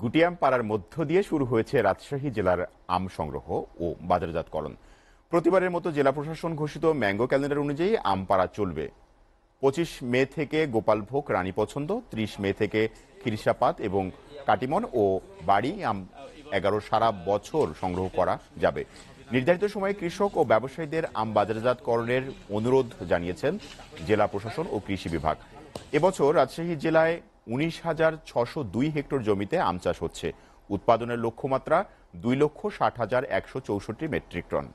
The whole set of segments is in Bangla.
গুটিয়াম পাড়ার মধ্য দিয়ে শুরু হয়েছে রাজশাহী জেলার আম সংগ্রহ ও বাজারজাতকরণ। প্রতিবারের মতো জেলা প্রশাসন ঘোষিত ম্যাঙ্গো ক্যালেন্ডার অনুযায়ী আম পাড়া চলবে। 25 মে থেকে গোপালভোগ, রানী পছন্দ, 30 মে থেকে খিরসাপাত এবং কাটিমন ও বাড়ি আম 11 সারা বছর সংগ্রহ করা যাবে। নির্ধারিত সময়ে কৃষক ও ব্যবসায়ীদের আম বাজারজাতকরণের অনুরোধ জানিয়েছেন জেলা প্রশাসন ও কৃষি বিভাগ। এবছর রাজশাহী জেলায় 19,602 হেক্টর জমিতে আম চাষ হচ্ছে। উৎপাদনের লক্ষ্যমাত্রা 2,60,164 মেট্রিক টন।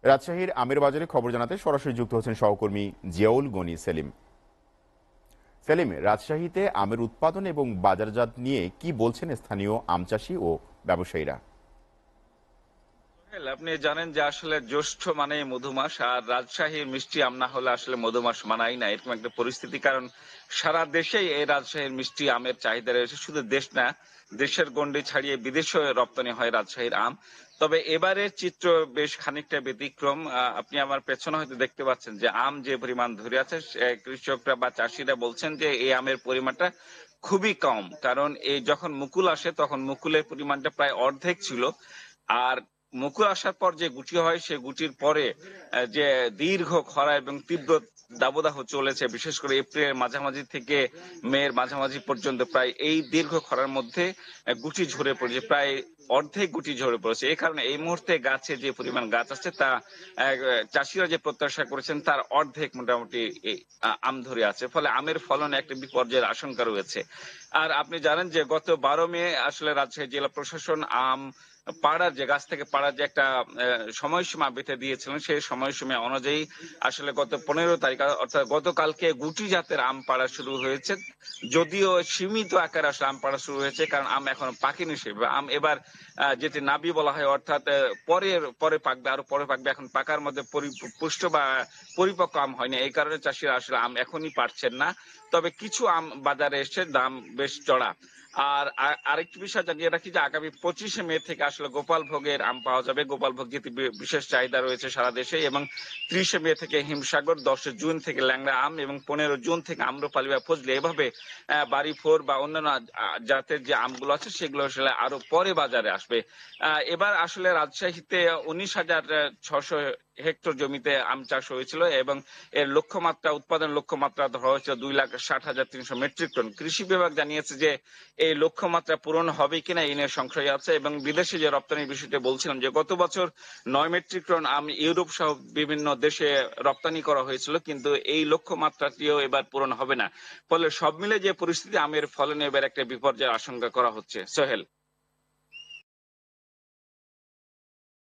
রাজশাহীর আমের বাজারে খবর জানাতে সরাসরি যুক্ত হচ্ছেন সহকর্মী জিয়াউল গনি সেলিম। সেলিম, রাজশাহীতে আমের উৎপাদন এবং বাজারজাত নিয়ে কি বলছেন স্থানীয় আম চাষি ও ব্যবসায়ীরা? আপনি জানেন যে আসলে জ্যৈষ্ঠ মানে মধুমাস, আর রাজশাহীর মিষ্টি আম না হলে আসলে মধুমাস মানাই না, এরকম একটা পরিস্থিতি। কারণ সারা দেশেই এই রাজশাহীর মিষ্টি আমের চাহিদা রয়েছে, শুধু দেশ না, দেশের গণ্ডি ছাড়িয়ে বিদেশে রপ্তানি হয় রাজশাহীর আম। তবে এবারের চিত্র বেশ খানিকটা ব্যতিক্রম। আপনি আমার পেছনে হয়তো দেখতে পাচ্ছেন যে আম যে পরিমাণ ধরে আছে, কৃষকরা বা চাষিরা বলছেন যে এই আমের পরিমাণটা খুবই কম। কারণ এই যখন মুকুল আসে তখন মুকুলের পরিমাণটা প্রায় অর্ধেক ছিল। আর মুকুল আসার পর যে গুটি হয়, সে গুটির পরে যে দীর্ঘ খরা এবং তীব্র দাবদাহ চলেছে, বিশেষ করে এপ্রিলের মাঝামাঝি থেকে মের মাঝামাঝি পর্যন্ত প্রায় এই দীর্ঘ খরার মধ্যে গুটি ঝরে পড়েছে, প্রায় অর্ধেক গুটি ঝরে পড়েছে। এই কারণে এই মুহূর্তে গাছে যে পরিমাণ গাছ আছে তা চাষিরা যে প্রত্যাশা করেছেন তার অর্ধেক মোটামুটি আম ধরে আছে, ফলে আমের ফলনে একটা বিপর্যয়ের আশঙ্কা রয়েছে। আর আপনি জানেন যে গত 12 মে আসলে রাজশাহী জেলা প্রশাসন আম পাড়ার যে গাছ থেকে পাড়ার যে একটা সময়সীমা বেঁধে দিয়েছিলেন, সেই সময়সীমা অনুযায়ী আসলে গত 15 তারিখ অর্থাৎ গতকালকে গুটি জাতের আম পাড়া শুরু হয়েছে। যদিও সীমিত আকারে আসলে আম পাড়া শুরু হয়েছে, কারণ আম এখনো পাকেনি। সেভাবে আম এবার যেটি নাবি বলা হয়, অর্থাৎ পরে পাকবে, আরো পরে পাকবে, এখন পাকার মধ্যে পুষ্ট বা পরিপক্ক আম হয়নি। এই কারণে চাষিরা আসলে আম এখনই পারছেন না। তবে কিছু আম বাজারে এসে দাম বেশ চড়া। আর আরেকটি বিষয় জানিয়ে রাখি যে আগামী 25 মে থেকে আসলে গোপালভোগের আম পাওয়া যাবে। গোপালভোগ যেটি বিশেষ চাহিদা রয়েছে সারা দেশে, এবং 30 মে থেকে হিমসাগর, 10 জুন থেকে ল্যাংড়া আম এবং 15 জুন থেকে আম্রপালি বা ফজলি, এভাবে বাড়ি ফোর বা অন্যান্য জাতের যে আমগুলো আছে সেগুলো আসলে আরো পরে বাজারে আসবে। এবার আসলে রাজশাহীতে 19,600 হেক্টর জমিতে আম চাষ হয়েছিল, এবং এর লক্ষ্যমাত্রা, উৎপাদন লক্ষ্যমাত্রা ধরা হয়েছিল 2,60,300 মেট্রিক টন। কৃষি বিভাগ জানিয়েছে যে এই লক্ষ্যমাত্রা পূরণ হবে কিনা এই নিয়ে সংশয় আছে, এবং বিদেশে যে রপ্তানির বিষয়টি বলছিলাম যে গত বছর 9 মেট্রিক টন আম ইউরোপ সহ বিভিন্ন দেশে রপ্তানি করা হয়েছিল, কিন্তু এই লক্ষ্যমাত্রাটিও এবার পূরণ হবে না। ফলে সব মিলে যে পরিস্থিতি, আমের ফলনে এবার একটা বিপর্যয়ের আশঙ্কা করা হচ্ছে। সোহেল।